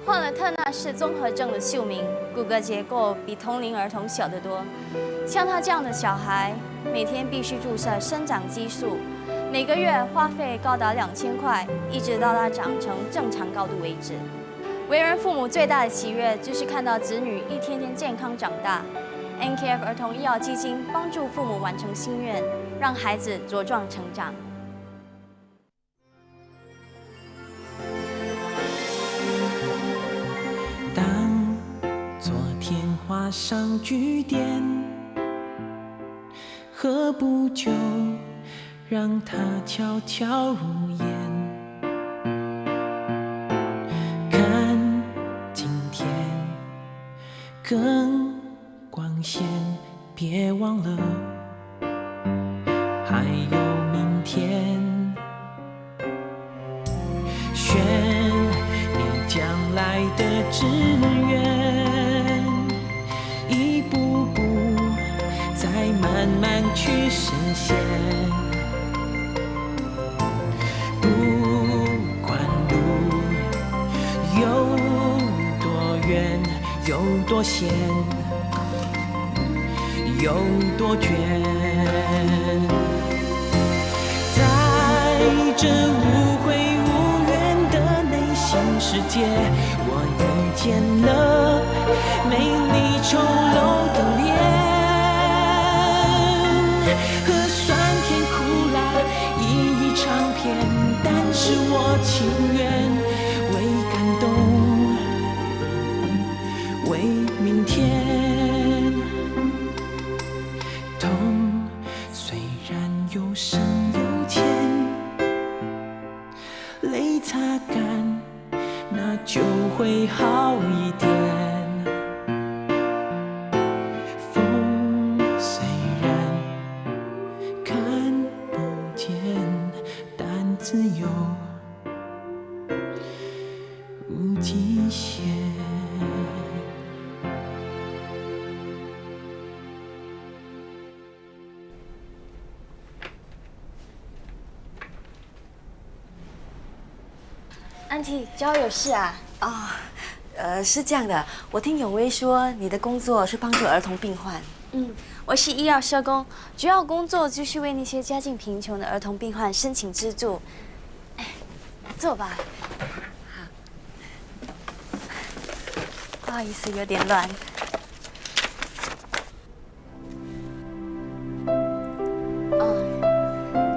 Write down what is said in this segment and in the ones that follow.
患了特纳氏综合症的秀明，骨骼结构比同龄儿童小得多。像他这样的小孩，每天必须注射生长激素，每个月花费高达2000块，一直到他长成正常高度为止。为人父母最大的喜悦就是看到子女一天天健康长大。NKF 儿童医药基金帮助父母完成心愿，让孩子茁壮成长。当昨天画上句点，何不就让它悄悄入眼？看今天更光鲜，别忘了还有明天。选你将来的志愿，一步步再慢慢去实现。不管路有多远，有多险，有多倦，在这无悔无怨的内心世界，我遇见了美丽丑陋的脸，和酸甜苦辣一一尝遍，但是我情愿为感动，为明天。痛虽然有深有浅，泪擦干，那就会好一点。风虽然看不见，但自由无极限。安琪，找我有事啊？是这样的，我听永威说你的工作是帮助儿童病患。我是医药社工，主要工作就是为那些家境贫穷的儿童病患申请资助。坐吧。不好意思，有点乱。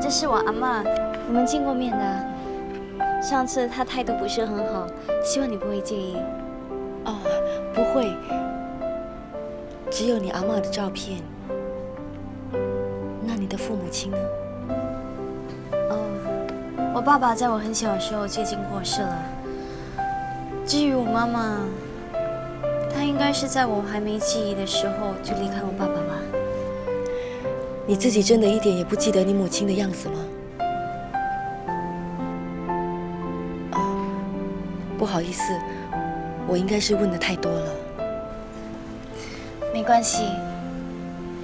这是我阿嬷，我们见过面的。上次她态度不是很好，希望你不会介意。不会，只有你阿嬷的照片。那你的父母亲呢？我爸爸在我很小的时候就已经过世了。至于我妈妈，她应该是在我还没记忆的时候就离开我爸爸吧。你自己真的一点也不记得你母亲的样子吗？不好意思，我应该是问的太多了。没关系，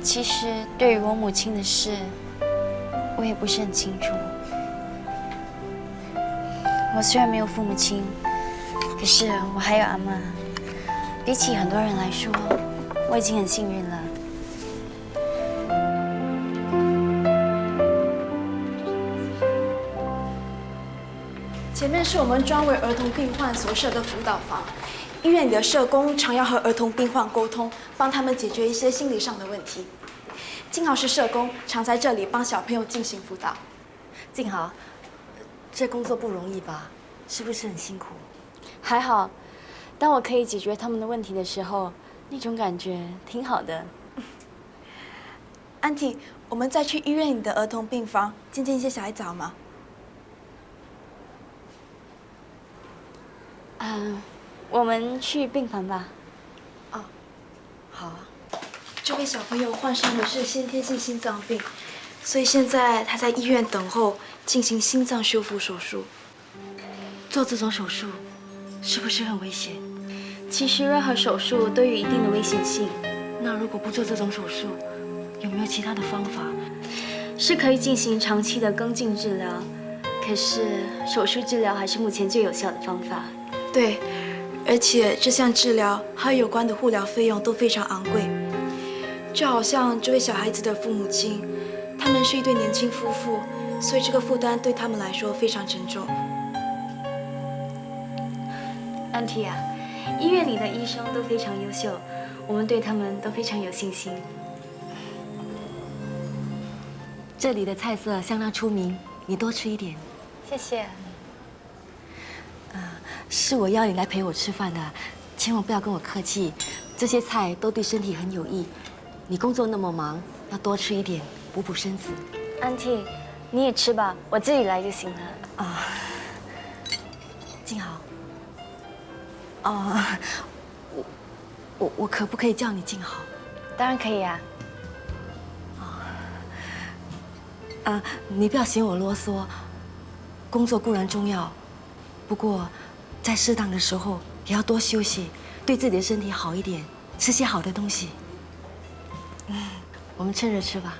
其实对于我母亲的事，我也不是很清楚。我虽然没有父母亲，可是我还有阿嬷。比起很多人来说，我已经很幸运了。前面是我们专为儿童病患所设的辅导房，医院里的社工常要和儿童病患沟通，帮他们解决一些心理上的问题。静豪是社工，常在这里帮小朋友进行辅导。静豪，这工作不容易吧？是不是很辛苦？还好，当我可以解决他们的问题的时候，那种感觉挺好的。安婷，我们再去医院里的儿童病房见见一些小孩子好吗？我们去病房吧。好啊。这位小朋友患上的是先天性心脏病，所以现在他在医院等候进行心脏修复手术。做这种手术是不是很危险？其实任何手术都有一定的危险性。那如果不做这种手术，有没有其他的方法？是可以进行长期的跟进治疗，可是手术治疗还是目前最有效的方法。对，而且这项治疗还有有关的护疗费用都非常昂贵。就好像这位小孩子的父母亲，他们是一对年轻夫妇，所以这个负担对他们来说非常沉重。安提啊，医院里的医生都非常优秀，我们对他们都非常有信心。这里的菜色相当出名，你多吃一点。谢谢。是我邀你来陪我吃饭的，千万不要跟我客气。这些菜都对身体很有益。你工作那么忙，要多吃一点，补补身子。安提，你也吃吧，我自己来就行了。啊，静豪。我可不可以叫你静豪？当然可以啊。你不要嫌我啰嗦。工作固然重要，不过在适当的时候也要多休息，对自己的身体好一点，吃些好的东西。我们趁热吃吧。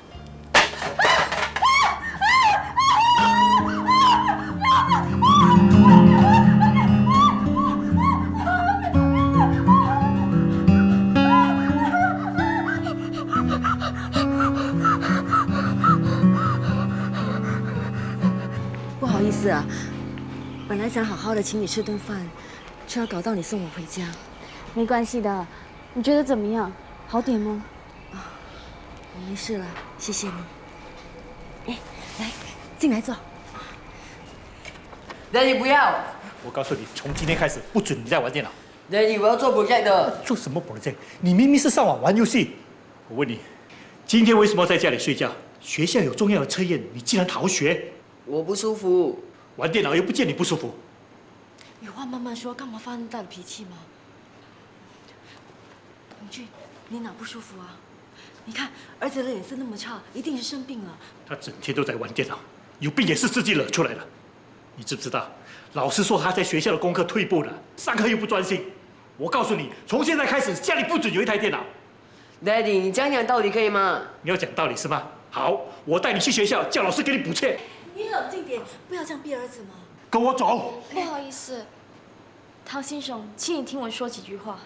不好意思啊，本来想好好的请你吃顿饭，却要搞到你送我回家。没关系的，你觉得怎么样？好点吗？我没事了，谢谢你。哎，来，进来坐。Daddy 不要我告诉你，从今天开始不准你再玩电脑。 ，Daddy 我要做 project 的。做什么 project？你明明是上网玩游戏。我问你，今天为什么在家里睡觉？学校有重要的测验，你竟然逃学？我不舒服。玩电脑又不见你不舒服。有话慢慢说，干嘛发那么大的脾气嘛？永俊，你哪不舒服啊？你看儿子的脸色那么差，一定是生病了。他整天都在玩电脑，有病也是自己惹出来的。你知不知道？老师说他在学校的功课退步了，上课又不专心。我告诉你，从现在开始，家里不准有一台电脑。Daddy 你这样讲道理可以吗？你要讲道理是吗？好，我带你去学校，叫老师给你补欠。你冷静点，不要这样逼儿子嘛。跟我走。不好意思，陶先生，请你听我说几句话。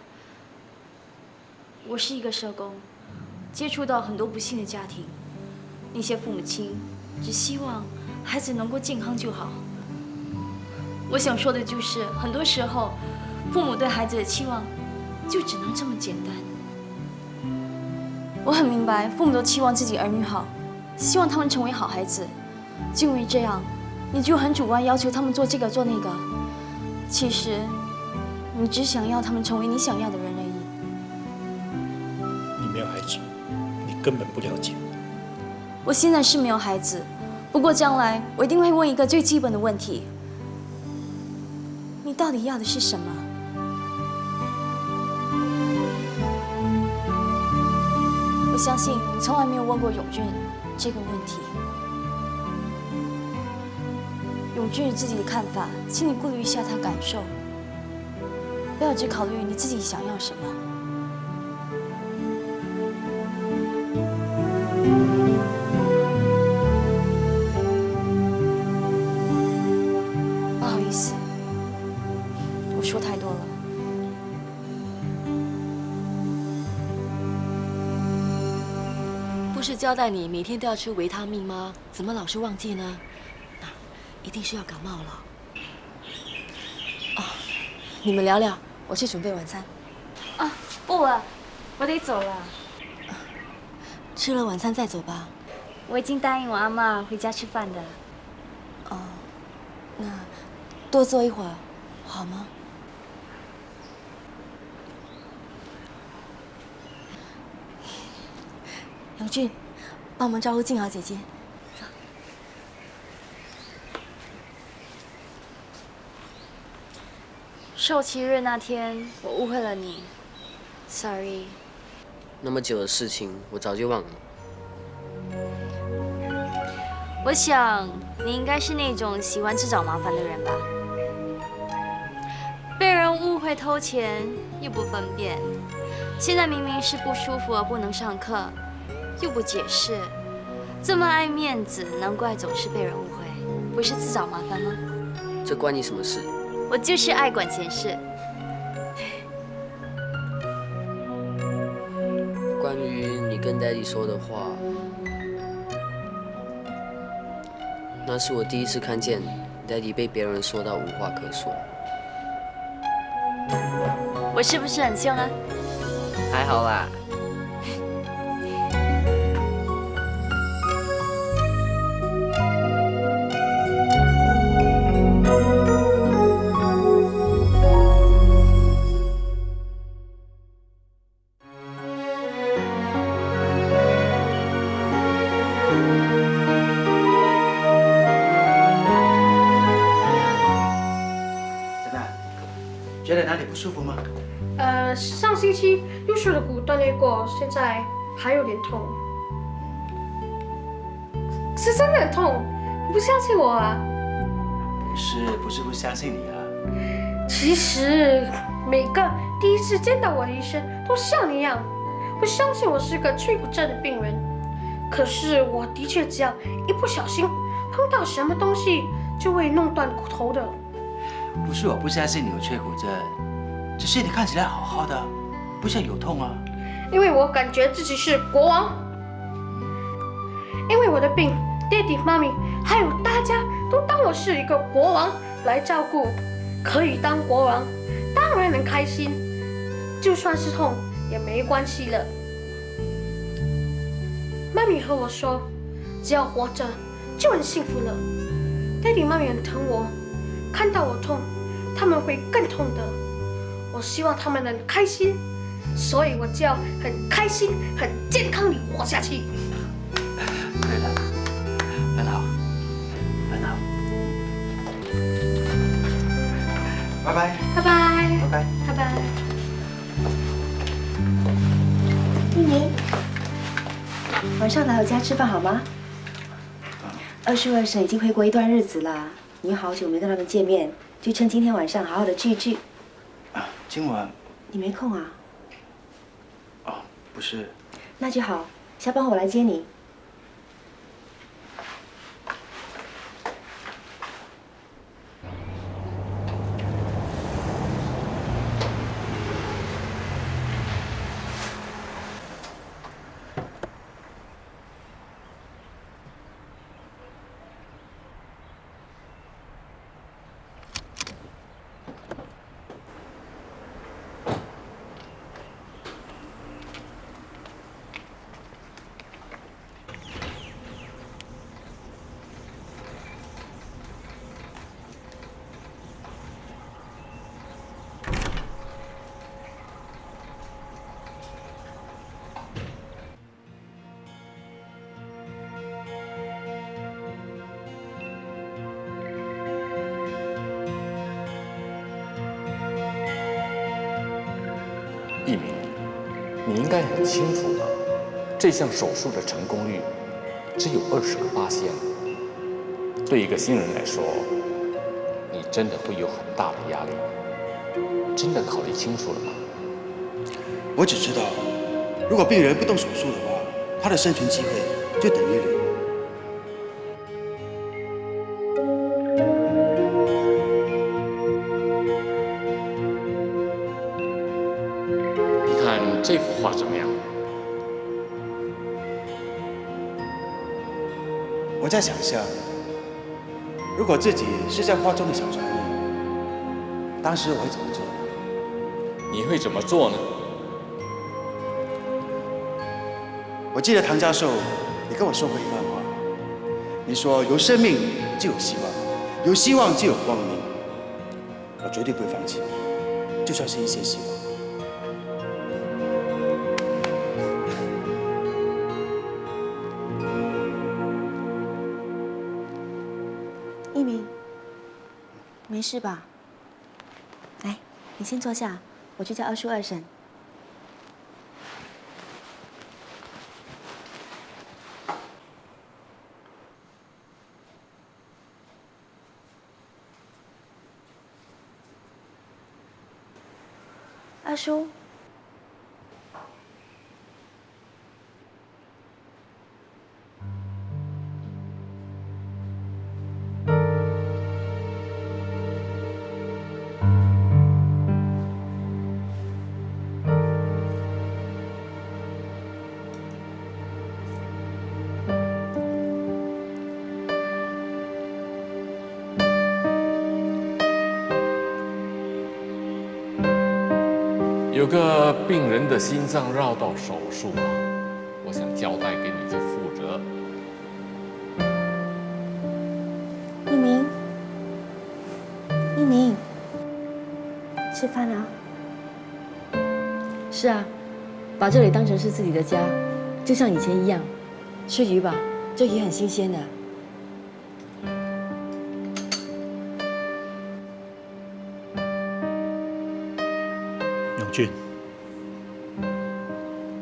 我是一个社工，接触到很多不幸的家庭，那些父母亲只希望孩子能够健康就好。我想说的就是，很多时候，父母对孩子的期望就只能这么简单。我很明白，父母都期望自己儿女好，希望他们成为好孩子，就因为这样，你就很主观要求他们做这个做那个。其实，你只想要他们成为你想要的人而已。你没有孩子，你根本不了解。我现在是没有孩子，不过将来我一定会问一个最基本的问题：你到底要的是什么？我相信你从来没有问过永俊这个问题。永俊自己的看法，请你顾虑一下他感受，不要只考虑你自己想要什么。不好意思，我说太多了。不是交代你每天都要吃维他命吗？怎么老是忘记呢？那一定是要感冒了。你们聊聊，我去准备晚餐。啊，不了，我得走了。吃了晚餐再走吧。我已经答应我阿嬷回家吃饭的。那多坐一会儿，好吗？永俊，帮忙招呼静豪姐姐。受期日那天，我误会了你 ，sorry。那么久的事情，我早就忘了。我想你应该是那种喜欢自找麻烦的人吧？被人误会偷钱又不分辨，现在明明是不舒服而不能上课，又不解释，这么爱面子，难怪总是被人误会，不是自找麻烦吗？这关你什么事？我就是爱管闲事。跟 Daddy 说的话，那是我第一次看见 Daddy 被别人说到无话可说。我是不是很凶啊？还好啦。觉得哪里不舒服吗？上星期右手的骨断裂过，现在还有点痛，是真的很痛，你不相信我啊？不是不相信你啊。其实每个第一次见到我的医生都像你一样，不相信我是个脆骨症的病人。可是我的确只要一不小心碰到什么东西，就会弄断骨头的。不是我不相信你有脆骨症，只是你看起来好好的，不像有痛啊。因为我感觉自己是国王，因为我的病，爹地、妈咪还有大家都当我是一个国王来照顾，可以当国王，当然能开心，就算是痛也没关系了。妈咪和我说，只要活着就很幸福了。爹地、妈咪很疼我，看到我痛，他们会更痛的。我希望他们能开心，所以我就要很开心、很健康地活下去。对了，很好，很好。拜拜，拜拜，拜拜，拜拜。一鸣，晚上来我家吃饭好吗？22婶已经回国一段日子了，你好久没跟他们见面，就趁今天晚上好好的聚一聚。今晚你没空啊？不是。那就好，下班后我来接你。一鸣，你应该很清楚吧？这项手术的成功率只有20%。对一个新人来说，你真的会有很大的压力。真的考虑清楚了吗？我只知道，如果病人不动手术的话，他的生存机会就等于0。这幅画怎么样？我在想象，如果自己是在画中的小船员，当时我会怎么做？你会怎么做呢？我记得唐教授，你跟我说过一番话，你说有生命就有希望，有希望就有光明。我绝对不会放弃，就算是一些希望。一鸣，没事吧？来，你先坐下，我去叫22婶。二叔。有个病人的心脏绕道手术啊，我想交代给你去负责。一鸣，一鸣，吃饭啊？是啊，把这里当成是自己的家，就像以前一样。吃鱼吧，这鱼很新鲜的。永俊，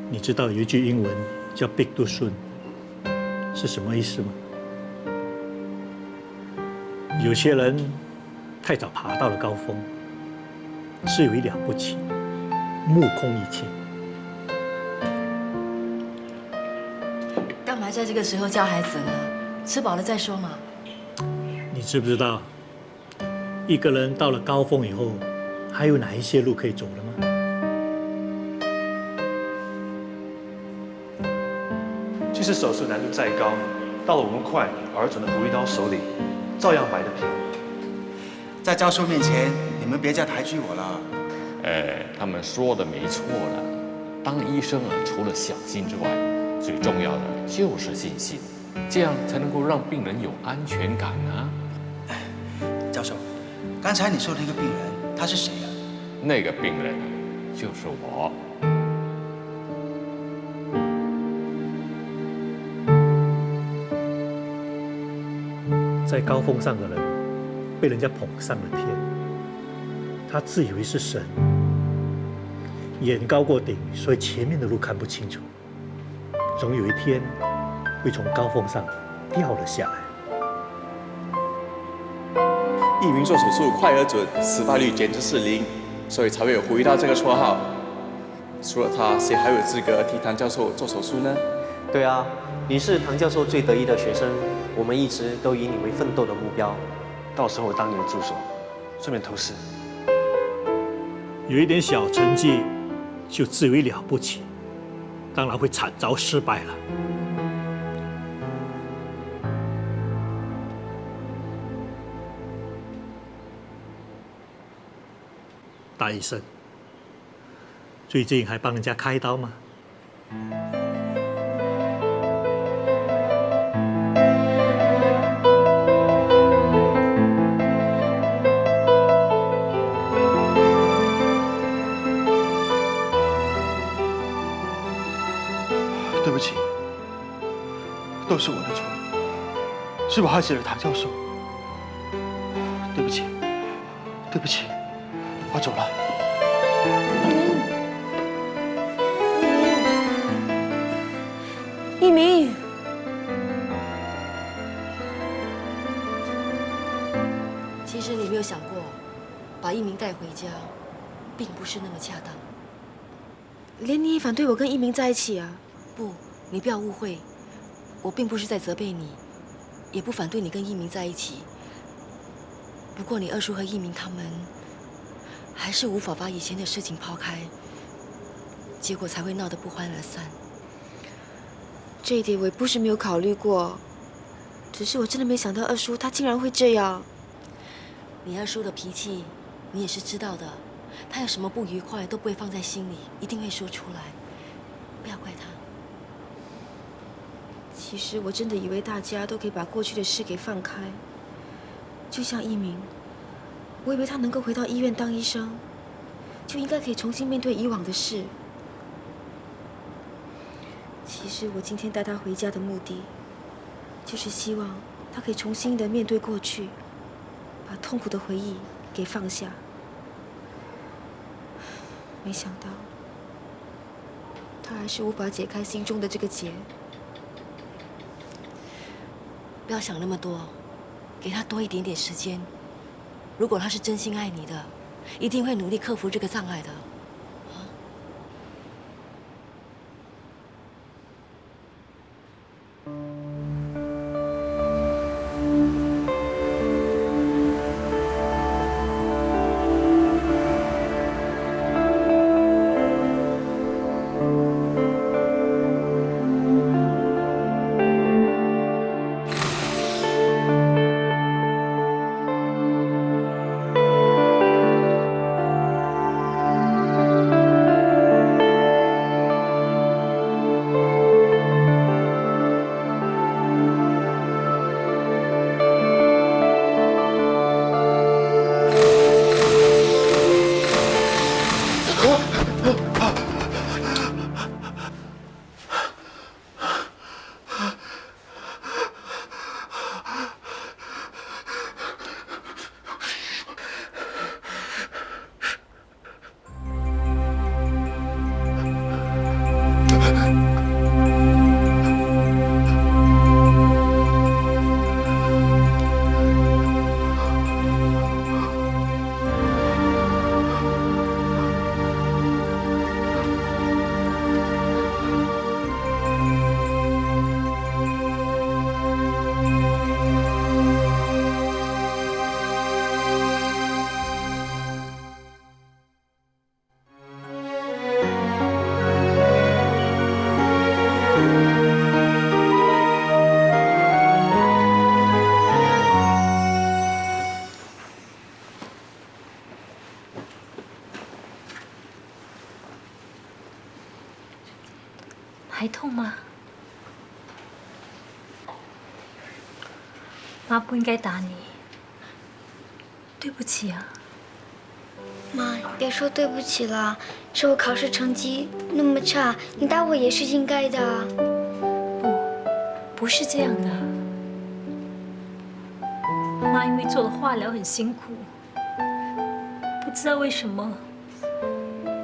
你知道有一句英文叫 "big too soon" 是什么意思吗？有些人太早爬到了高峰，自以为了不起，目空一切。干嘛在这个时候教孩子呢？吃饱了再说嘛。你知不知道，一个人到了高峰以后，还有哪一些路可以走了吗？即使手术难度再高，到了5万块儿准的补一刀手里，照样摆得平。在教授面前，你们别再抬举我了。他们说的没错了。当医生啊，除了小心之外，最重要的就是信心，这样才能够让病人有安全感啊。教授，刚才你说的那个病人，他是谁啊？那个病人就是我。在高峰上的人，被人家捧上了天，他自以为是神，眼高过顶，所以前面的路看不清楚，总有一天会从高峰上掉了下来。一鸣做手术快而准，失败率简直是0，所以才会有胡一刀这个绰号。除了他，谁还有资格替谭教授做手术呢？对啊，你是谭教授最得意的学生，我们一直都以你为奋斗的目标。到时候我当你的助手，顺便偷师。有一点小成绩就自以为了不起，当然会惨遭失败了。大医生，最近还帮人家开刀吗？对不起，都是我的错，是我害死了谭教授。对不起，对不起，我走了。一鸣，其实你没有想过，把一鸣带回家，并不是那么恰当。连你也反对我跟一鸣在一起啊？不，你不要误会，我并不是在责备你，也不反对你跟一鸣在一起。不过你二叔和一鸣他们，还是无法把以前的事情抛开，结果才会闹得不欢而散。这一点我也不是没有考虑过，只是我真的没想到二叔他竟然会这样。你二叔的脾气，你也是知道的，他有什么不愉快都不会放在心里，一定会说出来，不要怪他。其实我真的以为大家都可以把过去的事给放开，就像一鸣，我以为他能够回到医院当医生，就应该可以重新面对以往的事。其实我今天带他回家的目的，就是希望他可以重新的面对过去，把痛苦的回忆给放下。没想到，他还是无法解开心中的这个结。不要想那么多，给他多一点点时间。如果他是真心爱你的，一定会努力克服这个障碍的。还痛吗？妈不应该打你，对不起啊。妈，你别说对不起了，是我考试成绩那么差，你打我也是应该的。不是这样的。妈因为做了化疗很辛苦，不知道为什么，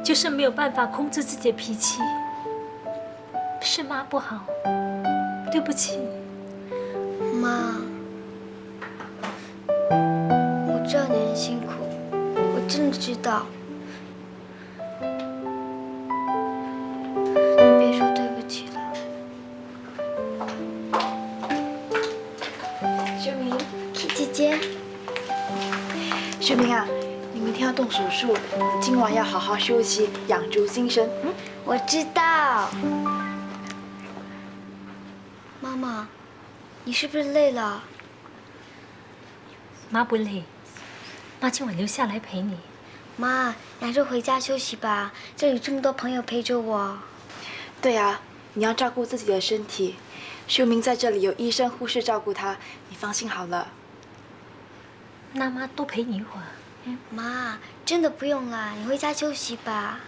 就是没有办法控制自己的脾气。是妈不好，对不起。妈，我知道你很辛苦，我真的知道。你别说对不起了。秀明 ，K 姐姐，秀明啊，你明天要动手术，你今晚要好好休息，养足精神。我知道。妈妈，你是不是累了？妈不累，妈今晚留下来陪你。妈，你还是回家休息吧，这里这么多朋友陪着我。对啊，你要照顾自己的身体。秀明在这里有医生、护士照顾他，你放心好了。那妈多陪你一会儿。妈，真的不用了，你回家休息吧。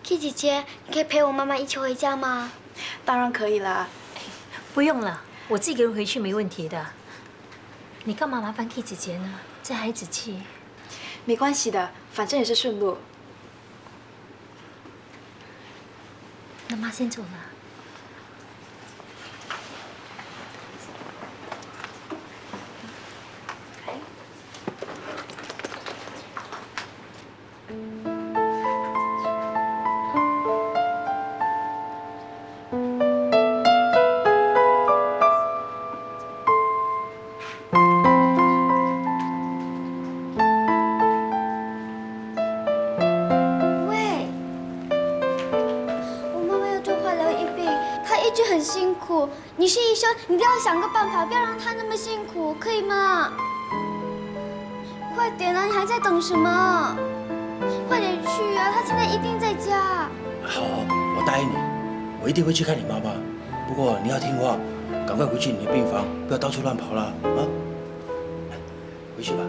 K 姐姐，你可以陪我妈妈一起回家吗？当然可以了。不用了，我自己一个人回去没问题的。你干嘛麻烦 K 姐姐呢？这孩子气。没关系的，反正也是顺路。那妈先走了。你是医生，你一定要想个办法，不要让他那么辛苦，可以吗？快点啊！你还在等什么？快点去啊！他现在一定在家。好，我答应你，我一定会去看你妈妈。不过你要听话，赶快回去你的病房，不要到处乱跑啦，啊！回去吧。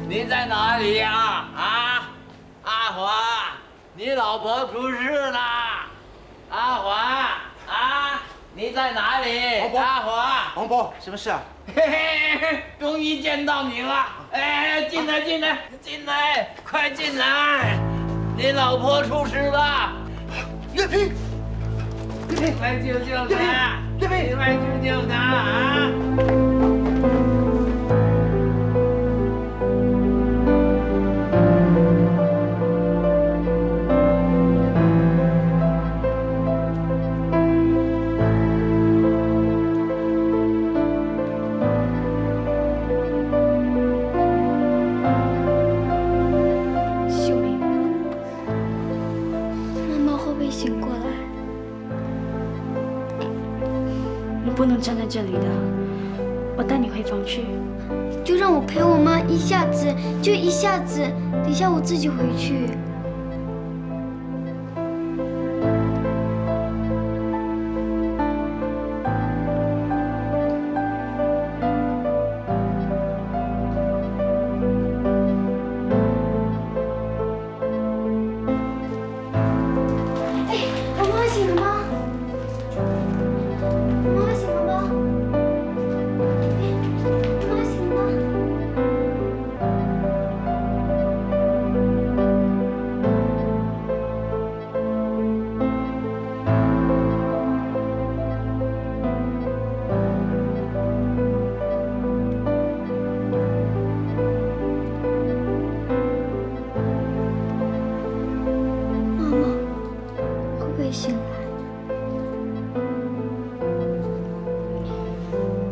你在哪里呀？啊，阿华，你老婆出事了！阿华，啊，你在哪里？阿华，王伯，什么事啊？嘿嘿，终于见到你了！哎，进来，进来，进来，快进来！你老婆出事了！岳平，岳平，快救救她！岳平，你快去救她啊！不能站在这里的，我带你回房去。就让我陪我妈一下子，就一下子，等一下我自己回去。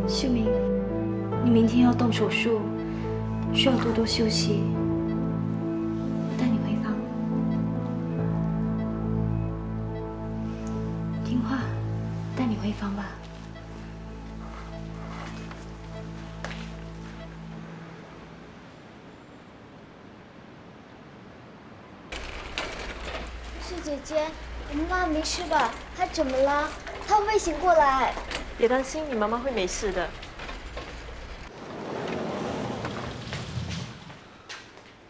秀明，你明天要动手术，需要多多休息。我带你回房，听话，带你回房吧。姐姐，我们妈妈没事吧？她怎么了？她会不会醒过来？别担心，你妈妈会没事的。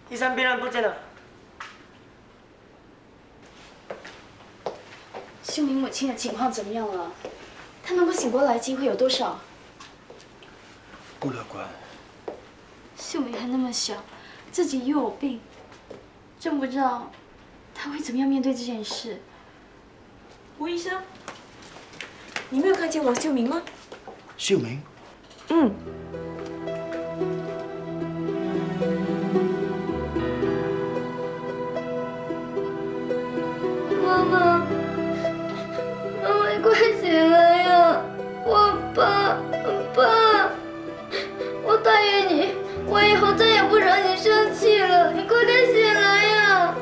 第三病人不见了。秀明母亲的情况怎么样了？她能够醒过来的机会有多少？不乐观。秀明还那么小，自己又有病，真不知道她会怎么样面对这件事。吴医生，你没有看见王秀明吗？秀明？嗯。妈妈，妈妈，你快醒来呀！我爸，我答应你，我以后再也不惹你生气了。你快点醒来呀！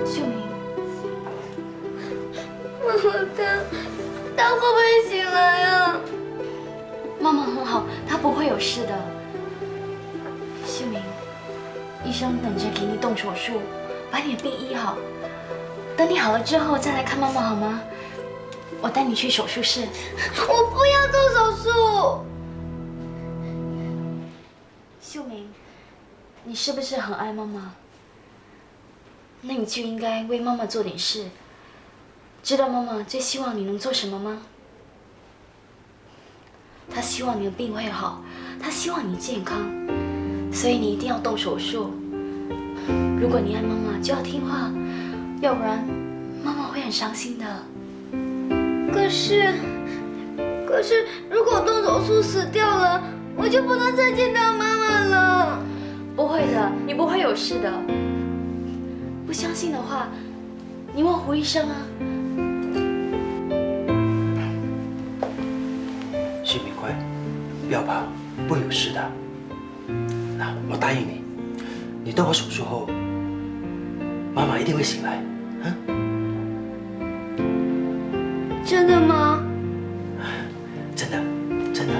秀明，妈妈，他会不会醒来呀？妈妈很好，她不会有事的。秀明，医生等着给你动手术，把你的病医好。等你好了之后再来看妈妈好吗？我带你去手术室。我不要动手术。秀明，你是不是很爱妈妈？那你就应该为妈妈做点事。知道妈妈最希望你能做什么吗？她希望你的病会好，她希望你健康，所以你一定要动手术。如果你爱妈妈，就要听话，要不然妈妈会很伤心的。可是，如果动手术死掉了，我就不能再见到妈妈了。不会的，你不会有事的。不相信的话，你问胡医生啊。秀明乖，不要怕，不会有事的。那我答应你，你动好手术后，妈妈一定会醒来。真的吗？真的，真的。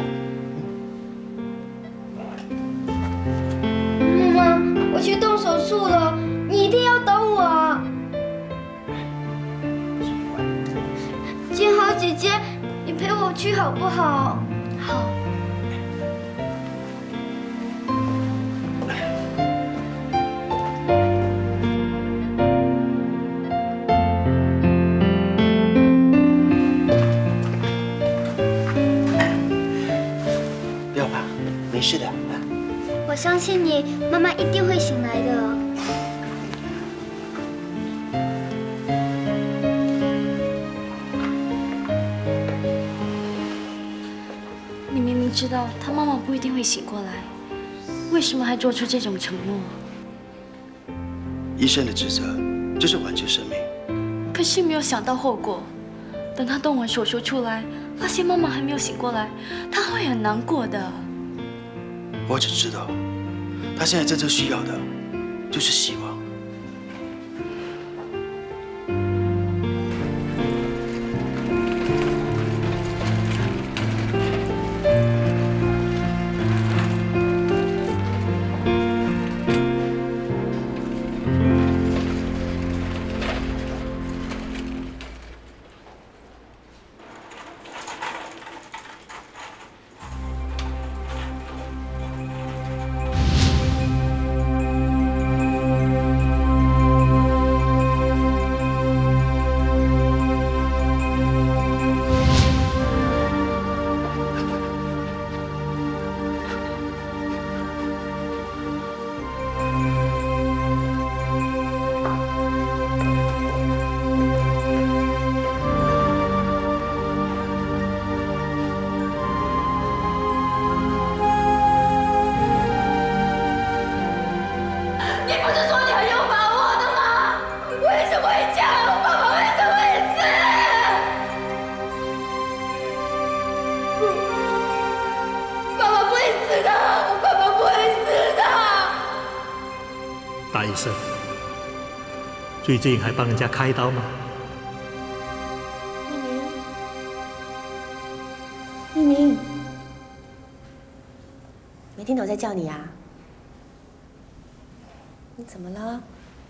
妈妈，我去动手术了，你一定要等我啊！金豪姐姐，你陪我去好不好？好。没事的。我相信你，妈妈一定会醒来的。你明明知道他妈妈不一定会醒过来，为什么还做出这种承诺？医生的职责就是挽救生命，可是没有想到后果。等他动完手术出来，发现妈妈还没有醒过来，他会很难过的。我只知道，他现在真正需要的就是希望。大医生，最近还帮人家开刀吗？一鸣，没听懂在叫你啊？你怎么了？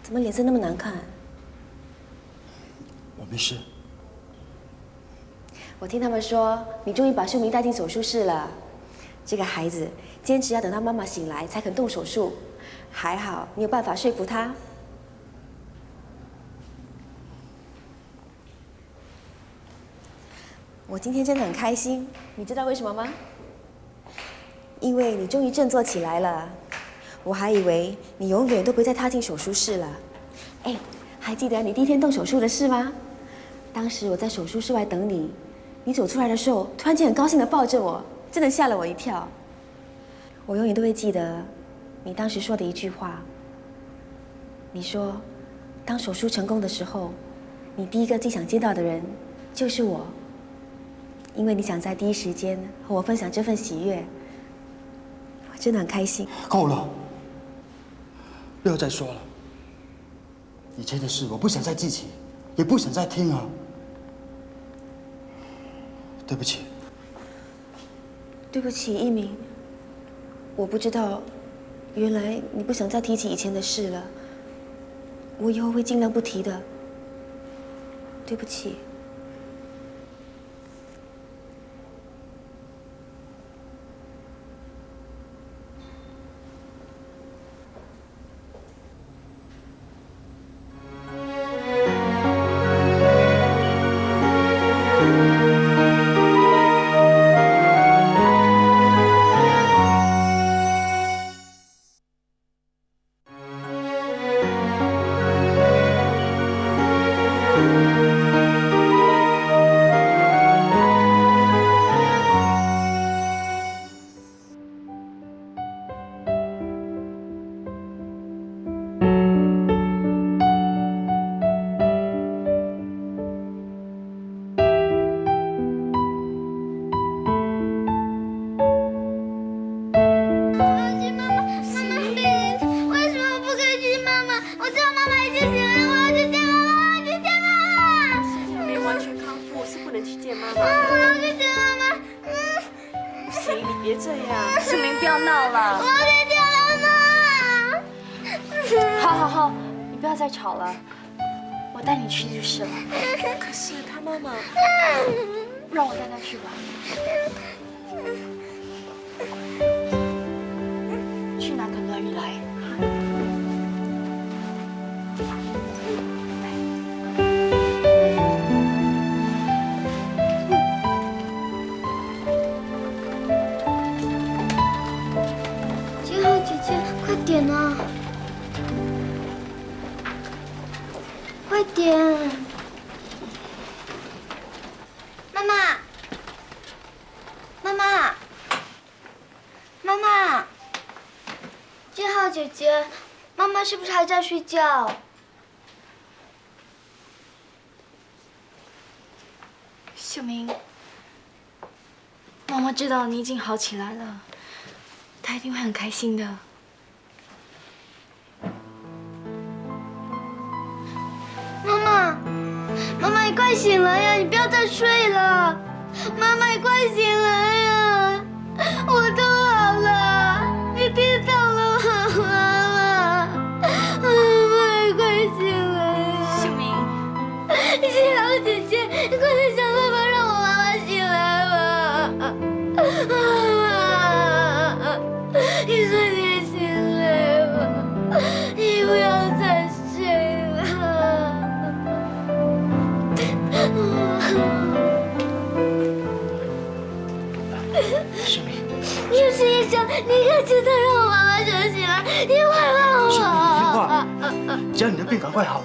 怎么脸色那么难看？我没事。我听他们说，你终于把秀明带进手术室了。这个孩子坚持要等他妈妈醒来才肯动手术，还好你有办法说服他。我今天真的很开心，你知道为什么吗？因为你终于振作起来了。我还以为你永远都不会再踏进手术室了。哎，还记得你第一天动手术的事吗？当时我在手术室外等你，你走出来的时候，突然间很高兴地抱着我，真的吓了我一跳。我永远都会记得你当时说的一句话。你说，当手术成功的时候，你第一个最想见到的人就是我，因为你想在第一时间和我分享这份喜悦。我真的很开心。够了，不要再说了。以前的事我不想再记起，也不想再听啊。对不起。对不起，一鸣。我不知道，原来你不想再提起以前的事了。我以后会尽量不提的。对不起。让我带他去吧。去拿个轮椅来。金浩姐姐，快点啊！快点！妈妈，妈妈，妈妈，金浩姐姐，妈妈是不是还在睡觉？秀明，妈妈知道你已经好起来了，她一定会很开心的。妈妈，妈妈，你快醒来呀！你不要再睡了。妈妈，你快醒来呀！我都好了，你听到了吗？妈妈，你快醒来呀！秀明，金浩姐姐，你快点想办法让我妈妈醒来吧！妈妈，你快点醒来吧！你不要再睡了。秀明，你是医生，你可记得让我妈妈醒来？你快帮我！秀明，你听话，只要你的病赶快好，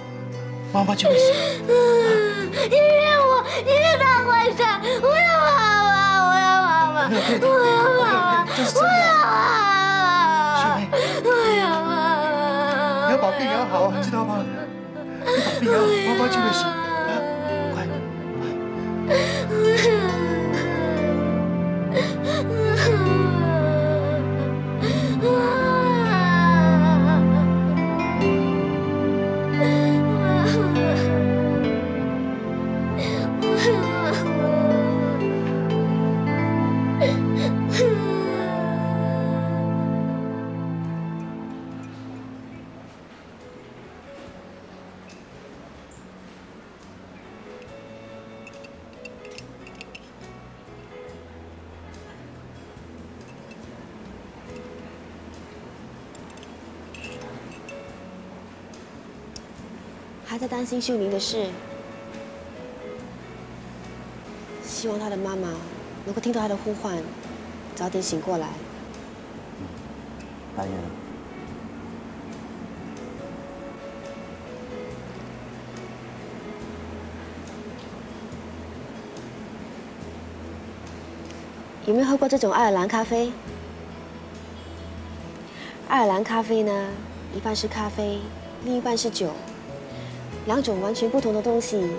妈妈就会醒。你骗我！你是大坏蛋！我要妈妈！我要妈妈！我要妈妈！我要妈妈！我要妈妈！你要把病养好，知道吗？你把病养好，妈妈就会醒。快！还在担心秀宁的事，希望他的妈妈能够听到他的呼唤，早点醒过来。半夜了，有没有喝过这种爱尔兰咖啡？爱尔兰咖啡呢，一半是咖啡，另一半是酒，两种完全不同的东西，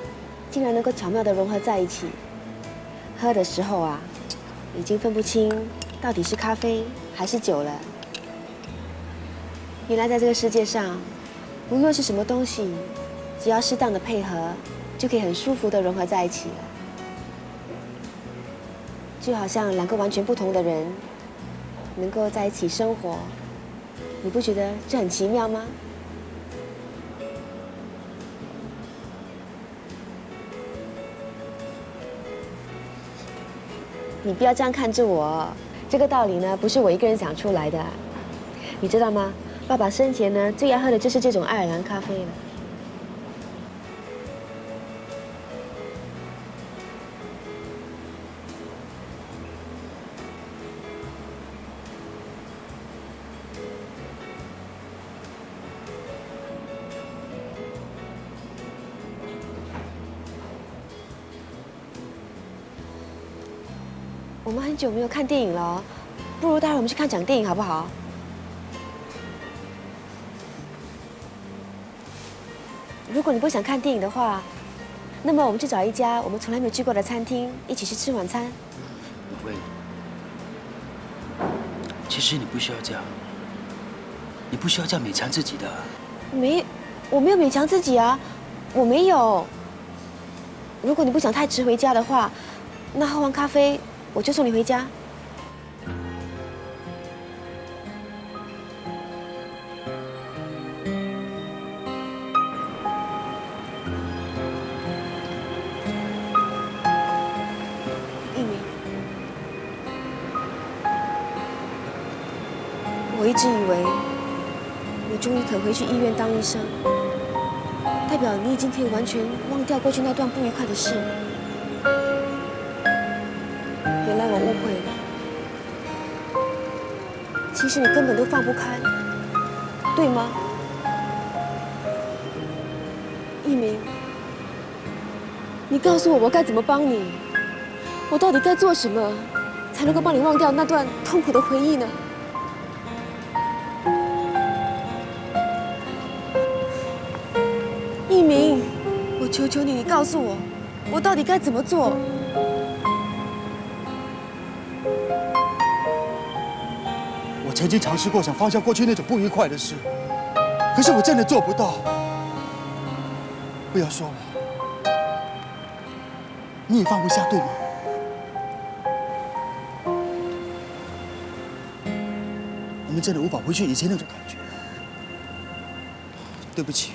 竟然能够巧妙地融合在一起。喝的时候啊，已经分不清到底是咖啡还是酒了。原来在这个世界上，无论是什么东西，只要适当的配合，就可以很舒服地融合在一起了。就好像两个完全不同的人能够在一起生活，你不觉得这很奇妙吗？你不要这样看着我，这个道理呢，不是我一个人想出来的，你知道吗？爸爸生前呢，最爱喝的就是这种爱尔兰咖啡了。我们很久没有看电影了哦，不如待会我们去看场电影好不好？如果你不想看电影的话，那么我们去找一家我们从来没有去过的餐厅，一起去吃晚餐。不会。其实你不需要这样，你不需要这样勉强自己的。我没有勉强自己啊，我没有。如果你不想太迟回家的话，那喝完咖啡我就送你回家。我一直以为你终于肯回去医院当医生，代表你已经可以完全忘掉过去那段不愉快的事。原来我误会了，其实你根本都放不开，对吗？一鸣，你告诉我，我该怎么帮你？我到底该做什么，才能够帮你忘掉那段痛苦的回忆呢？一鸣，我求求你，你告诉我，我到底该怎么做？我曾经尝试过想放下过去那种不愉快的事，可是我真的做不到。不要说我，你也放不下，对吗？我们真的无法回去以前那种感觉。对不起。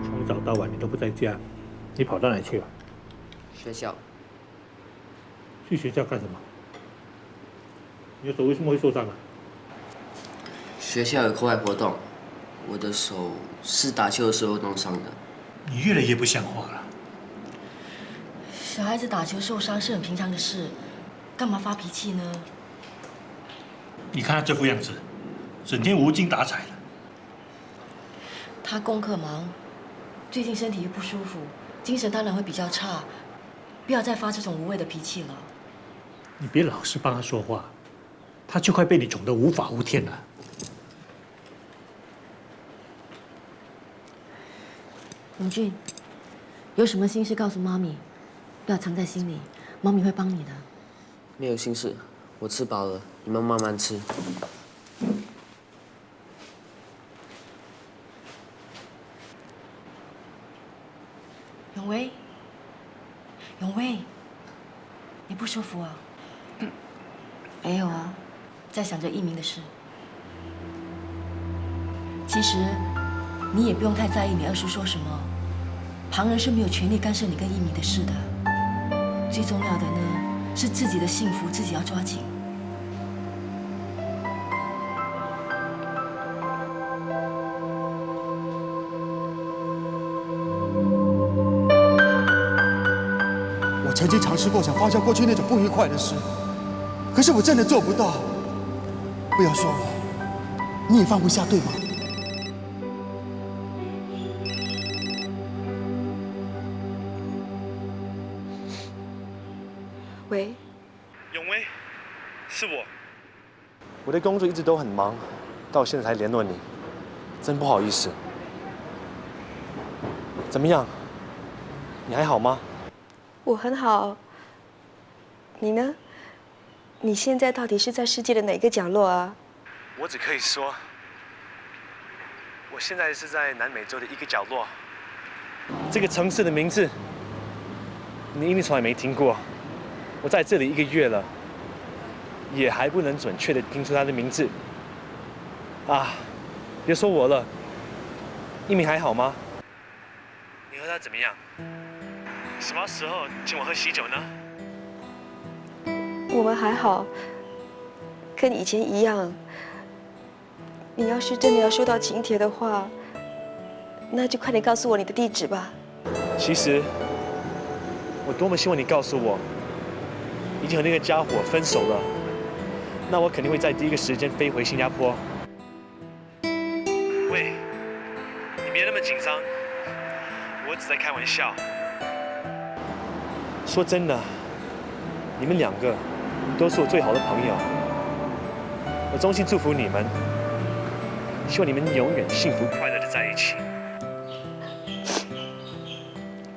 从早到晚你都不在家，你跑到哪里去了？学校。去学校干什么？你的手为什么会受伤啊？学校有课外活动，我的手是打球的时候弄伤的。你越来越不像话了。小孩子打球受伤是很平常的事，干嘛发脾气呢？你看他这副样子，整天无精打采的。他功课忙，最近身体又不舒服，精神当然会比较差。不要再发这种无谓的脾气了。你别老是帮他说话，他就快被你宠得无法无天了。永俊，有什么心事告诉妈咪，不要藏在心里，妈咪会帮你的。没有心事，我吃饱了，你们慢慢吃。永威，永威，你不舒服啊？没有啊，在想着一鸣的事。其实，你也不用太在意你二叔说什么，旁人是没有权利干涉你跟一鸣的事的。最重要的呢，是自己的幸福自己要抓紧。我曾经尝试过想放下过去那种不愉快的事，可是我真的做不到。不要说我，你也放不下，对吗？喂，永威，是我。我的工作一直都很忙，到现在才联络你，真不好意思。怎么样？你还好吗？我很好。你呢？你现在到底是在世界的哪个角落啊？我只可以说，我现在是在南美洲的一个角落。这个城市的名字，你一定从来没听过。我在这里1个月了，也还不能准确的拼出它的名字。啊，别说我了，一鸣还好吗？你和他怎么样？什么时候请我喝喜酒呢？我们还好，跟以前一样。你要是真的要收到请帖的话，那就快点告诉我你的地址吧。其实，我多么希望你告诉我，已经和那个家伙分手了，那我肯定会在第一个时间飞回新加坡。喂，你别那么紧张，我只在开玩笑。说真的，你们2个都是我最好的朋友，我衷心祝福你们，希望你们永远幸福快乐的在一起。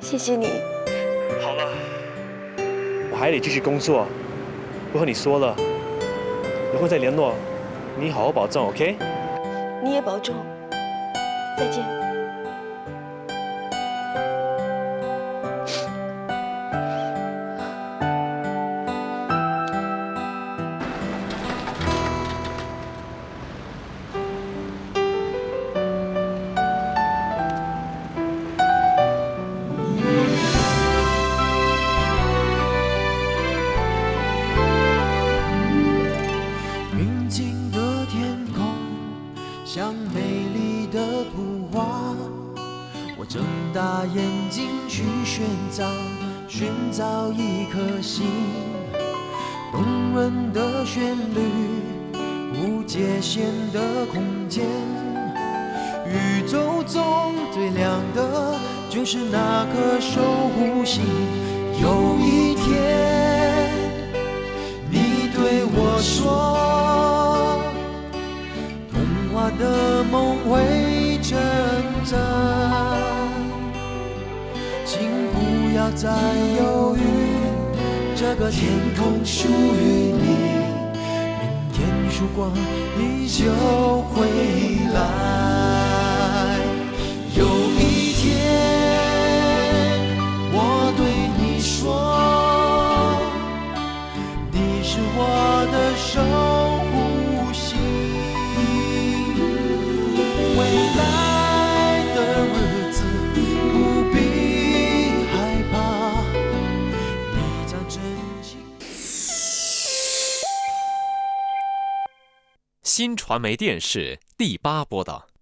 谢谢你。好了，我还得继续工作，不和你说了，有空再联络。你好好保重 ，OK？ 你也保重，再见。像美丽的图画，我睁大眼睛去寻找一颗心，动人的旋律，无界限的空间，宇宙中最亮的就是那颗守护星。有一天，你对我说，童话的梦会成真，请不要再犹豫，这个天空属于你，明天曙光你就会来。有一天，我对你说，你是我的守护星。未来的日子不必害怕，你将真心。新传媒电视第8播的。